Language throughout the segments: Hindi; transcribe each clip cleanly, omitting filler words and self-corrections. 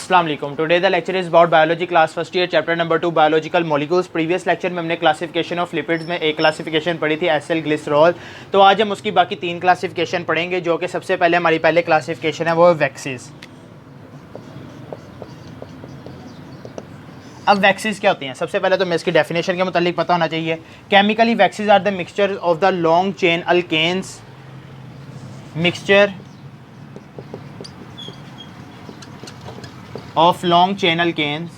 अस्सलाम वालेकुम। Today the lecture is about biology class first year chapter number 2 biological molecules. Previous lecture में हमने क्लासिफिकेशन ऑफ लिपिड्स में एक क्लासिफिकेशन पढ़ी थी एसएल ग्लिसरॉल। तो आज हम उसकी बाकी 3 क्लासिफिकेशन पढ़ेंगे, जो कि सबसे पहले हमारी पहले क्लासिफिकेशन है वो है वैक्सीज। अब वैक्सीज क्या होती हैं? सबसे पहले तो मैं इसकी डेफिनेशन के मुतालिक पता होना चाहिए। Chemically waxes are the mixture of the long chain alkanes of long chain alkanes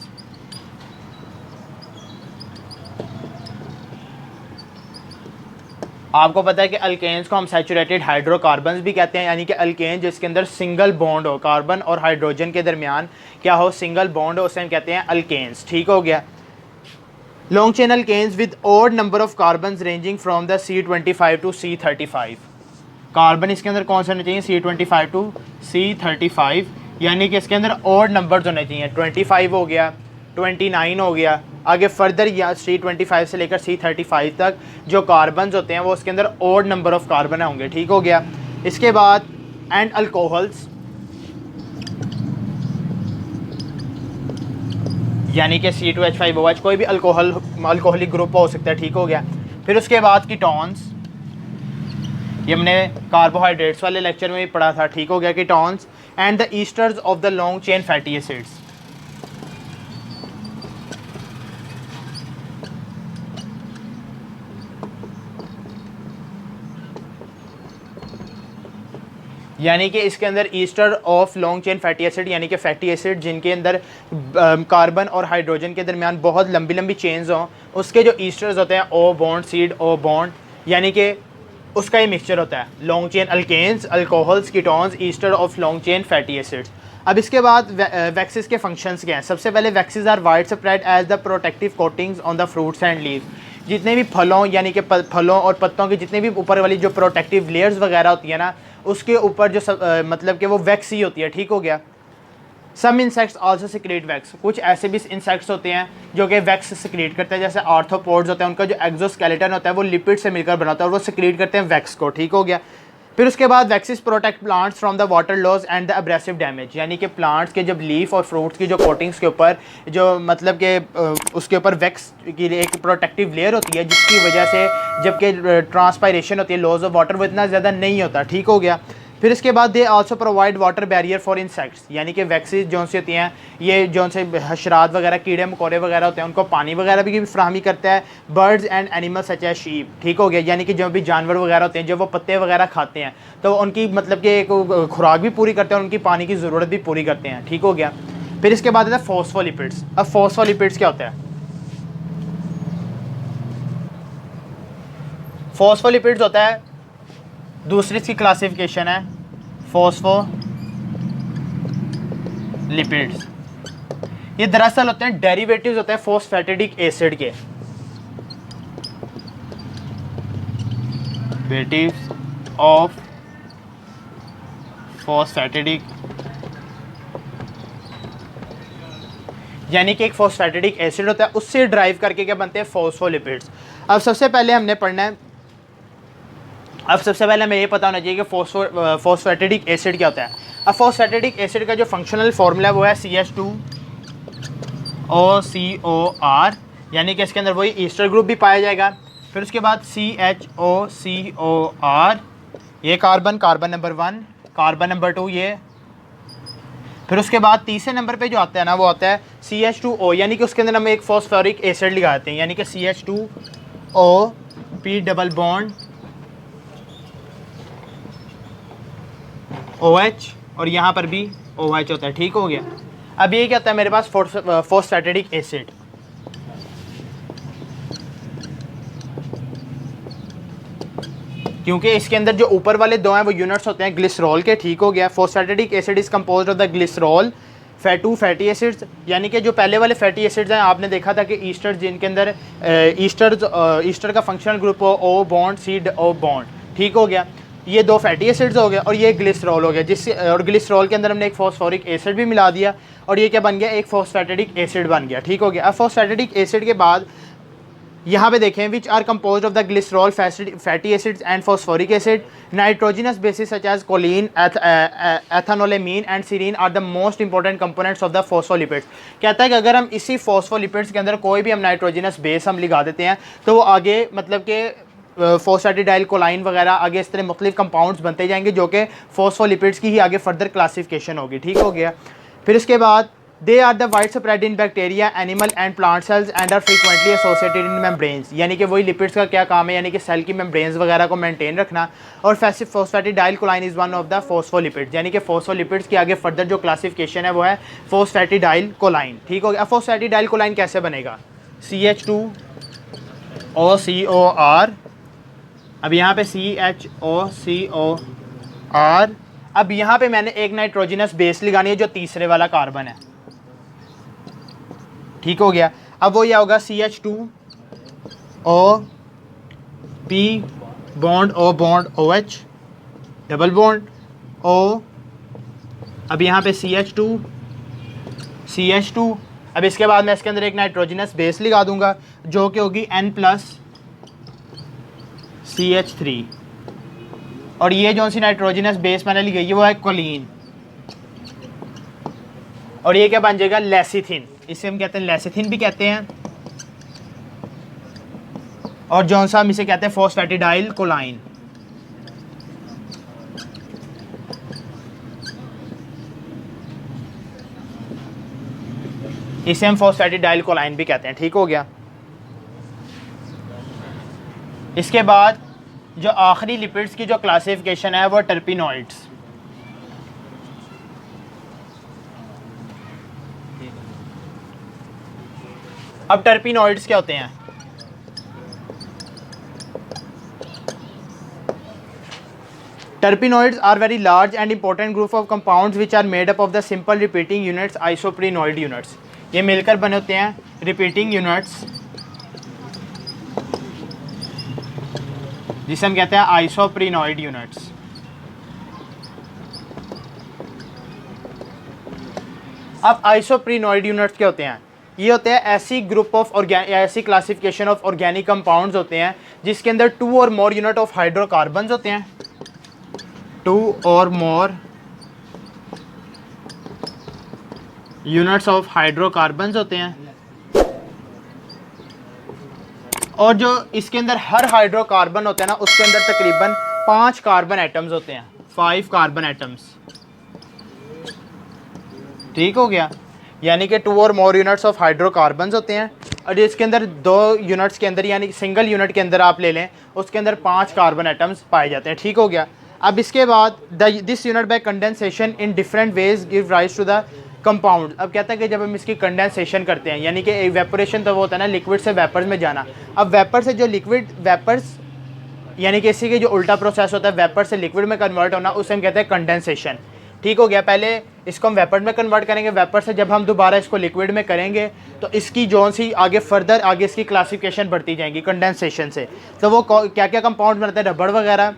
आपको पता है कि अल्केन्स को हम सैचुरेटेड हाइड्रोकार्बन्स भी कहते हैं, यानी कि अल्केन जिसके अंदर सिंगल बॉन्ड हो, कार्बन और हाइड्रोजन के दरमियान क्या हो, सिंगल बॉन्ड हो, उसे हम कहते हैं अल्केन्स। ठीक हो गया। Long chain alkanes with odd number of carbons ranging from the C25 to C35। Carbon इसके अंदर कौन सा होना चाहिए? C25 टू C35, यानी कि इसके अंदर ऑड नंबर्स होने चाहिए। 25 हो गया, 29 हो गया, आगे फर्दर या C25 से लेकर C35 तक जो कार्बन्स होते हैं वो उसके अंदर ऑड नंबर ऑफ कार्बन होंगे। ठीक हो गया। इसके बाद एंड अल्कोहल्स, यानी कि C2H5OH कोई भी अल्कोहलिक ग्रुप हो सकता है। ठीक हो गया। फिर उसके बाद कीटोन्स, ये हमने कार्बोहाइड्रेट्स वाले लेक्चर में भी पढ़ा था। ठीक हो गया। Ketones and the esters of the long chain fatty acids, यानी कि इसके अंदर Easter of long chain fatty acid, यानी कि फैटी एसिड जिनके अंदर कार्बन और हाइड्रोजन के दरमियान बहुत लंबी लंबी चेन्स हों, उसके जो ईस्टर्स होते हैं ओ बॉन्ड सीड ओ बॉन्ड, यानी कि उसका ये मिक्सचर होता है। Long chain alkanes, alcohols, ketones, ester of long chain fatty acids. अब इसके बाद वैक्सीज के फंक्शंस क्या हैं? सबसे पहले waxes are widespread as the protective coatings on the fruits and leaves. जितने भी फलों, यानी कि फलों और पत्तों की जितने भी ऊपर वाली जो प्रोटेक्टिव लेयर्स वगैरह होती है ना, उसके ऊपर जो मतलब कि वो वैक्स ही होती है। ठीक हो गया। Some insects also secrete wax, कुछ ऐसे भी इंसेक्ट्स होते हैं जो कि वैक्स सिक्रेट करते हैं, जैसे आर्थ्रोपोड्स होते हैं, उनका जो एक्सोस्केलेटन होता है वो लिपिड से मिलकर बना होता है और वो सिक्रेट करते हैं वैक्स को। ठीक हो गया। फिर उसके बाद waxes protect plants from the water loss and the abrasive damage, यानी कि प्लांट्स के जब लीफ और फ्रूट्स की जो कोटिंग्स के ऊपर जो मतलब कि उसके ऊपर वैक्स की एक प्रोटेक्टिव लेयर होती है, जिसकी वजह से जबकि ट्रांसपायरेशन होती है, लॉस ऑफ वाटर, वो इतना ज़्यादा नहीं होता। ठीक हो गया। फिर इसके बाद they also provide water barrier for insects, यानी कि वैक्सीज जो सी होती हैं ये जो से हशरात वगैरह, कीड़े मकोड़े वगैरह होते हैं, उनको पानी वगैरह भी फ्राहमी करता है। Birds and animals such as sheep. ठीक हो गया। यानी कि जो भी जानवर वगैरह होते हैं जब वो पत्ते वगैरह खाते हैं तो उनकी मतलब कि एक खुराक भी पूरी करते हैं, उनकी पानी की ज़रूरत भी पूरी करते हैं। ठीक हो गया। फिर इसके बाद है फॉस्फोलिपिड्स। अब फॉस्फोलिपिड्स क्या होता है? फॉस्फोलिपिड्स होता है, दूसरी इसकी क्लासिफिकेशन है फॉस्फोलिपिड्स। ये दरअसल होते हैं डेरिवेटिव्स होते हैं फॉस्फैटिडिक एसिड के, डेरिवेटिव्स ऑफ फॉस्फैटिडिक, यानी कि एक फॉस्फैटिडिक एसिड होता है, उससे ड्राइव करके क्या बनते हैं? फॉस्फोलिपिड्स। अब सबसे पहले हमने पढ़ना है, अब सबसे पहले हमें ये पता होना चाहिए कि फॉस्फैटिडिक एसिड क्या होता है। अब फॉस्फैटिडिक एसिड का जो फंक्शनल फार्मूला है वो है CH2OCOR, यानी कि इसके अंदर वही ईस्टर ग्रुप भी पाया जाएगा। फिर उसके बाद CHOCOR, ये carbon, carbon number 1, carbon number 2 ये। फिर उसके बाद तीसरे नंबर पे जो आता है ना वो आता है CH2O, यानी कि उसके अंदर हम एक फॉस्फोरिक एसिड लगाते हैं, यानी कि CH2O, P double bond OH, और यहाँ पर भी OH होता है। ठीक हो गया। अब ये क्या होता है मेरे पास? फॉस्फैटिडिक एसिड। क्योंकि इसके अंदर जो ऊपर वाले दो हैं वो यूनिट्स होते हैं ग्लिसरॉल के। ठीक हो गया। Phosphatidic acid is composed of the glycerol two fatty acids, यानी कि जो पहले वाले फैटी एसिड्स हैं आपने देखा था कि ईस्टर, जिनके अंदर ईस्टर का फंक्शनल ग्रुप हो O bond C O bond. ठीक हो गया। ये दो फैटी एसिड्स हो गए और ये ग्लिसरॉल हो गया, जिससे और ग्लिसरॉल के अंदर हमने एक फॉस्फोरिक एसिड भी मिला दिया और ये क्या बन गया? एक फॉस्फैटिडिक एसिड बन गया। ठीक हो गया। अब फॉस्फैटिडिक एसिड के बाद यहाँ पे देखें which are composed of the glycerol fatty acids and phosphoric acid nitrogenous bases such as choline ethanolamine and serine are the most important components of the phospholipids. कहता है कि अगर हम इसी फॉस्फोलिपिड्स के अंदर कोई भी हम नाइट्रोजिनस बेस हम लगा देते हैं तो वो आगे मतलब कि फोस्फेटिडाइल कोलाइन वगैरह आगे इस तरह मुख्तलिफ कंपाउंड्स बनते जाएंगे जो कि फॉस्फोलिपिड्स की ही आगे फर्दर क्लासिफिकेशन होगी। ठीक हो गया। फिर इसके बाद they are the widespread in bacteria animal and plant cells and are frequently associated in membranes. यानी कि वही लिपिड्स का क्या काम है, यानी कि सेल की मेम्ब्रेन्स वगैरह को मेंटेन रखना। और phosphatidyl कोलाइन is one of the phospholipids, यानी कि फॉस्फोलिपिड्स की आगे फर्दर जो क्लासिफिकेशन है वो है फॉस्फेटिडाइल कोलाइन। ठीक हो गया। फॉस्फेटिडाइल कोलाइन कैसे बनेगा, CH2OCOR, अब यहाँ पे CHOCOR, अब यहाँ पे मैंने एक नाइट्रोजिनस बेस लगानी है जो तीसरे वाला कार्बन है। ठीक हो गया। अब वो यह होगा CH2OP bond O bond OH double bond O, अब यहाँ पे CH2। अब इसके बाद मैं इसके अंदर एक नाइट्रोजिनस बेस लगा दूंगा जो कि होगी N+CH3, और ये जो सी नाइट्रोजिनस बेस मैंने ली गई है वो है कोलिन, और ये क्या बन जाएगा, लेसिथिन। इसे हम कहते हैं लेसिथिन भी कहते हैं, और जो सा हम इसे कहते हैं फॉस्फेटिडाइल कोलाइन। इसे हम फॉस्फेटिडाइल कोलाइन भी कहते हैं। ठीक हो गया। इसके बाद जो आखिरी लिपिड्स की जो क्लासिफिकेशन है वो टर्पिनॉइड्स। अब टर्पिनॉइड्स क्या होते हैं, terpenoids are very large and important group of compounds which are made up of the simple repeating units isoprenoid units. ये मिलकर बने होते हैं रिपीटिंग यूनिट्स जिसे हम कहते हैं आइसोप्रीनॉइड यूनिट्स। अब आइसोप्रीनॉइड यूनिट्स क्या होते हैं, ये होते हैं ऐसी ग्रुप ऑफ ऐसी क्लासिफिकेशन ऑफ ऑर्गेनिक कंपाउंड्स होते हैं जिसके अंदर 2 और मोर यूनिट ऑफ हाइड्रोकार्बन्स होते हैं, 2 और मोर यूनिट्स ऑफ हाइड्रोकार्बन्स होते हैं, और जो इसके अंदर हर हाइड्रोकार्बन होते हैं ना उसके अंदर तकरीबन 5 कार्बन एटम्स होते हैं, 5 कार्बन एटम्स। ठीक हो गया। यानी कि 2 और मोर यूनिट्स ऑफ हाइड्रोकार्बन्स होते हैं, और इसके अंदर 2 यूनिट्स के अंदर यानी सिंगल यूनिट के अंदर आप ले लें उसके अंदर 5 कार्बन एटम्स पाए जाते हैं। ठीक हो गया। अब इसके बाद this unit by condensation in different ways give rise to the compound. अब कहता है कि जब हम इसकी कंडेंसेशन करते हैं, यानी कि इवेपोरेशन तो वो होता है ना लिक्विड से वेपर्स में जाना, अब वेपर से जो लिक्विड वेपर्स यानी कि इसी के जो उल्टा प्रोसेस होता है वेपर से लिक्विड में कन्वर्ट होना उसे हम कहते हैं कंडेंसेशन। ठीक हो गया। पहले इसको हम वेपर में कन्वर्ट करेंगे, वेपर से जब हम दोबारा इसको लिक्विड में करेंगे तो इसकी जो सी आगे फर्दर आगे इसकी क्लासिफिकेशन बढ़ती जाएंगी कंडेंसेशन से। तो वो क्या क्या कंपाउंड बनते हैं, रबड़ वगैरह,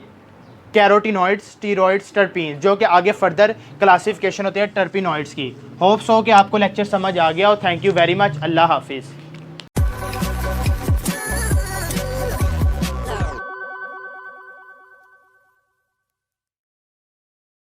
कैरोटिनॉइड्स, स्टीरॉइड्स, टर्पीन, जो कि आगे फर्दर क्लासिफिकेशन होती है टर्पिनॉइड्स की। होप्स हो कि आपको लेक्चर समझ आ गया हो। Thank you very much. अल्लाह हाफिज़।